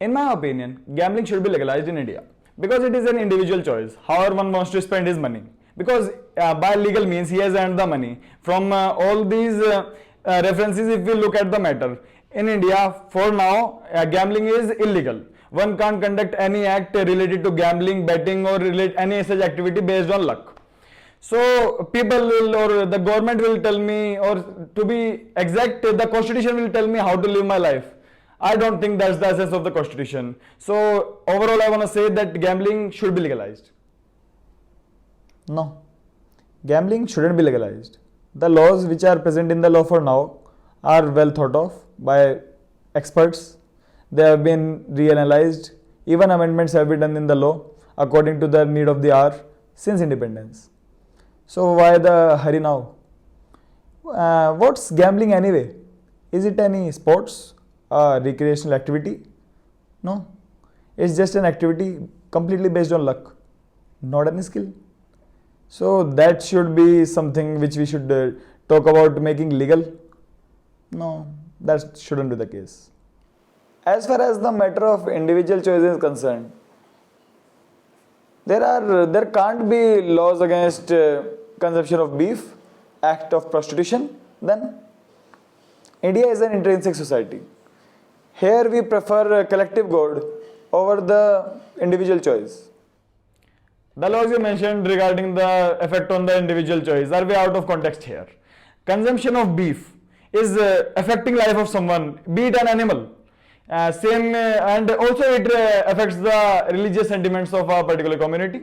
In my opinion, gambling should be legalized in India because it is an individual choice, however one wants to spend his money. Because by legal means he has earned the money. From all these references, if we look at the matter, in India, for now, gambling is illegal. One can't conduct any act related to gambling, betting, or any such activity based on luck. So people will, or the government will tell me, or to be exact, the constitution will tell me how to live my life. I don't think that's the essence of the constitution. So overall, I want to say that gambling should be legalized. No, gambling shouldn't be legalized. The laws which are present in the law for now are well thought of by experts. They have been reanalyzed. Even amendments have been done in the law according to the need of the hour since independence. So why the hurry now? What's gambling anyway? Is it any sports, recreational activity? No, it's just an activity completely based on luck, not any skill. So that should be something which we should talk about making legal. No, that shouldn't be the case. As far as the matter of individual choice is concerned, there can't be laws against consumption of beef, act of prostitution. Then India is an intrinsic society. Here we prefer collective good over the individual choice. The laws you mentioned regarding the effect on the individual choice are way out of context here. Consumption of beef is affecting life of someone, be it an animal. And also it affects the religious sentiments of a particular community.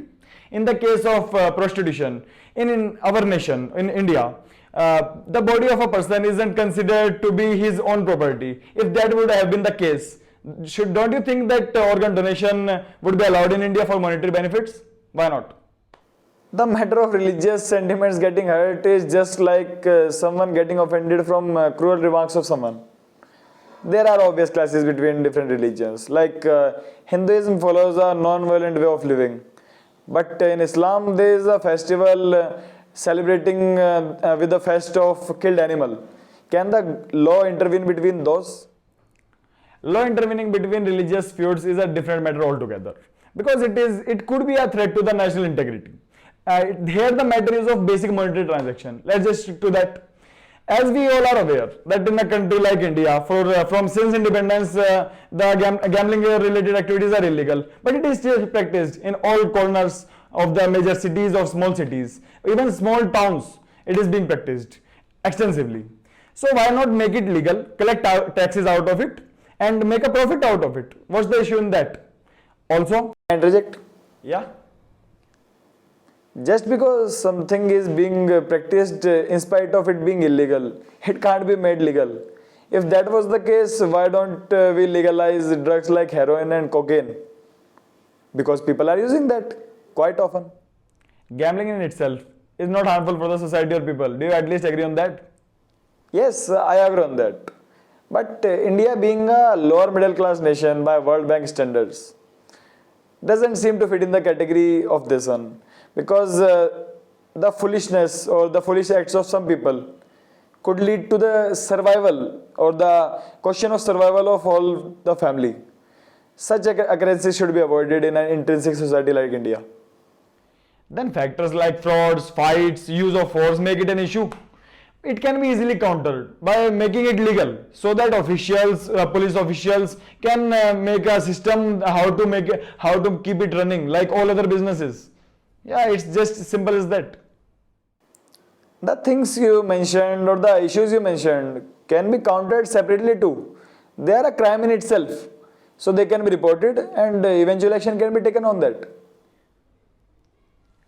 In the case of prostitution, in our nation, in India, the body of a person isn't considered to be his own property. If that would have been the case, don't you think that organ donation would be allowed in India for monetary benefits? Why not? The matter of religious sentiments getting hurt is just like someone getting offended from cruel remarks of someone. There are obvious classes between different religions. Like Hinduism follows a non-violent way of living. But in Islam, there is a festival celebrating with the fest of killed animal. Can the law intervene between those? Law intervening between religious feuds is a different matter altogether. Because it could be a threat to the national integrity. Here the matter is of basic monetary transaction. Let's just stick to that. As we all are aware that in a country like India, from since independence, the gambling related activities are illegal, but it is still practiced in all corners of the major cities or small cities, even small towns. It is being practiced extensively. So why not make it legal, collect taxes out of it, and make a profit out of it? What's the issue in that? Also, And reject. yeah. Just because something is being practiced in spite of it being illegal, it can't be made legal. If that was the case, why don't we legalize drugs like heroin and cocaine? Because people are using that quite often. Gambling in itself is not harmful for the society or people. Do you at least agree on that? Yes, I agree on that. But India being a lower middle class nation by World Bank standards doesn't seem to fit in the category of this one. Because the foolishness or the foolish acts of some people could lead to the survival or the question of survival of all the family. Such occurrences should be avoided in an intrinsic society like India. Then factors like frauds, fights, use of force make it an issue. It can be easily countered by making it legal so that officials, police officials can make a system how to keep it running like all other businesses. Yeah, it's just simple as that. The things you mentioned or the issues you mentioned can be countered separately too. They are a crime in itself. So they can be reported and eventual action can be taken on that.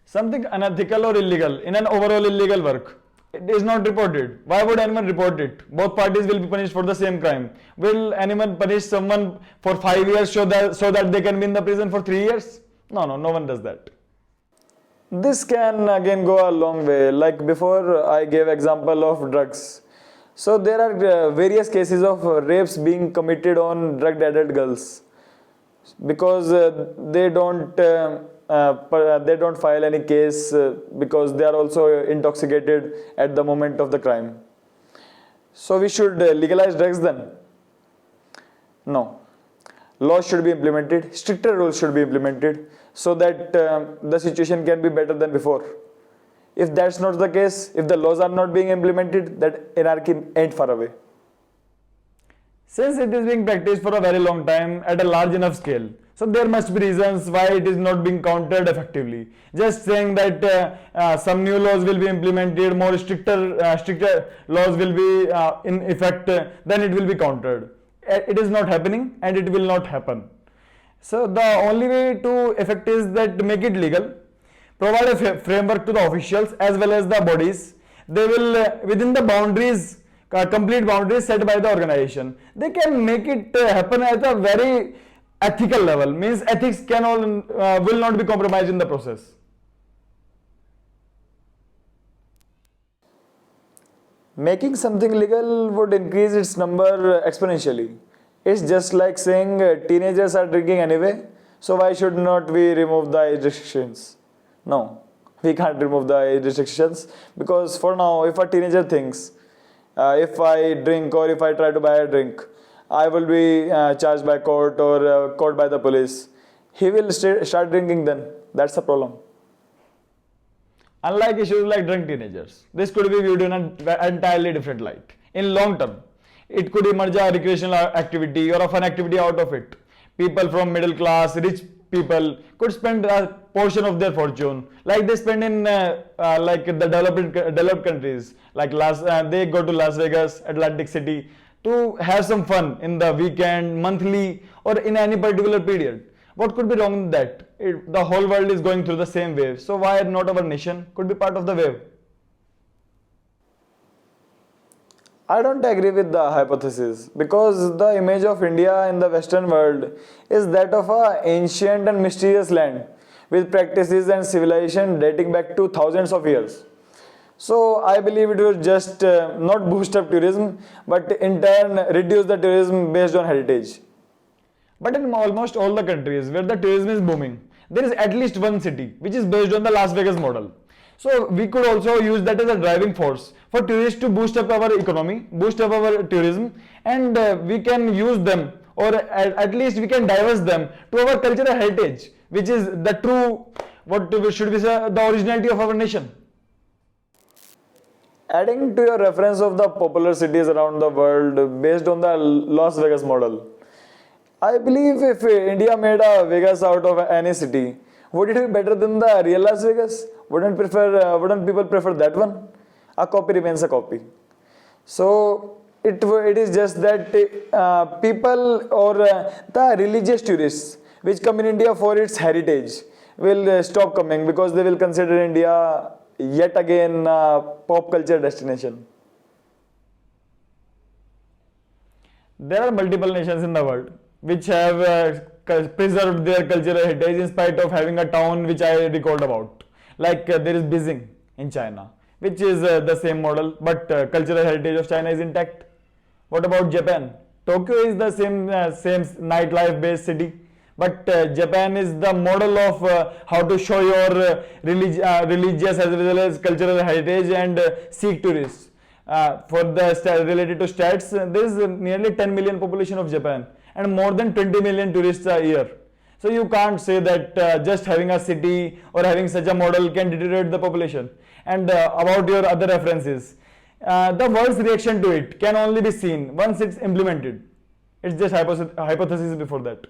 Something unethical or illegal in an overall illegal work, it is not reported. Why would anyone report it? Both parties will be punished for the same crime. Will anyone punish someone for 5 years so that they can be in the prison for 3 years? No one does that. This can again go a long way. Like before, I gave example of drugs. So there are various cases of rapes being committed on drug-addicted girls because they don't file any case because they are also intoxicated at the moment of the crime. So we should legalize drugs then? No. laws should be implemented, stricter rules should be implemented, so that the situation can be better than before. If that's not the case, if the laws are not being implemented, that anarchy ain't far away. Since it is being practiced for a very long time at a large enough scale, so there must be reasons why it is not being countered effectively. Just saying that some new laws will be implemented, more stricter laws will be in effect, then it will be countered. It is not happening and it will not happen. So the only way to effect is that make it legal, provide a framework to the officials as well as the bodies. They will within the boundaries, complete boundaries set by the organization, they can make it happen at a very ethical level, means ethics will not be compromised in the process. Making something legal would increase its number exponentially. It's just like saying teenagers are drinking anyway, so why should not we remove the age restrictions? No, we can't remove the age restrictions, because for now, if a teenager thinks, if I drink or if I try to buy a drink, I will be charged by court or caught by the police, he will start drinking then. That's the problem. Unlike issues like drunk teenagers, this could be viewed in an entirely different light. In long term, it could emerge a recreational activity or a fun activity out of it. People from middle class, rich people could spend a portion of their fortune, like they spend in like the developed countries, like they go to Las Vegas, Atlantic City, to have some fun in the weekend, monthly, or in any particular period. What could be wrong with that? The whole world is going through the same wave, so why not our nation could be part of the wave? I don't agree with the hypothesis, because the image of India in the Western world is that of an ancient and mysterious land with practices and civilization dating back to thousands of years. So I believe it will just not boost up tourism, but in turn reduce the tourism based on heritage. But in almost all the countries where the tourism is booming, there is at least one city which is based on the Las Vegas model. So we could also use that as a driving force for tourists to boost up our economy, boost up our tourism, and we can use them, or at least we can diverse them to our cultural heritage, which is the true, what should we say, the originality of our nation. Adding to your reference of the popular cities around the world based on the Las Vegas model, I believe if India made a Vegas out of any city, would it be better than the real Las Vegas? Wouldn't people prefer that one? A copy remains a copy. So it is just that people or the religious tourists which come in India for its heritage will stop coming, because they will consider India yet again pop culture destination. There are multiple nations in the world which have preserved their cultural heritage in spite of having a town which I recalled about. Like there is Beijing in China, which is the same model, but cultural heritage of China is intact. What about Japan? Tokyo is the same nightlife based city, but Japan is the model of how to show your religious as well as cultural heritage and seek tourists. For the related to stats, there is nearly 10 million population of Japan and more than 20 million tourists a year. So you can't say that just having a city or having such a model can deteriorate the population. And about your other references, the world's reaction to it can only be seen once it's implemented. It's just hypothesis before that.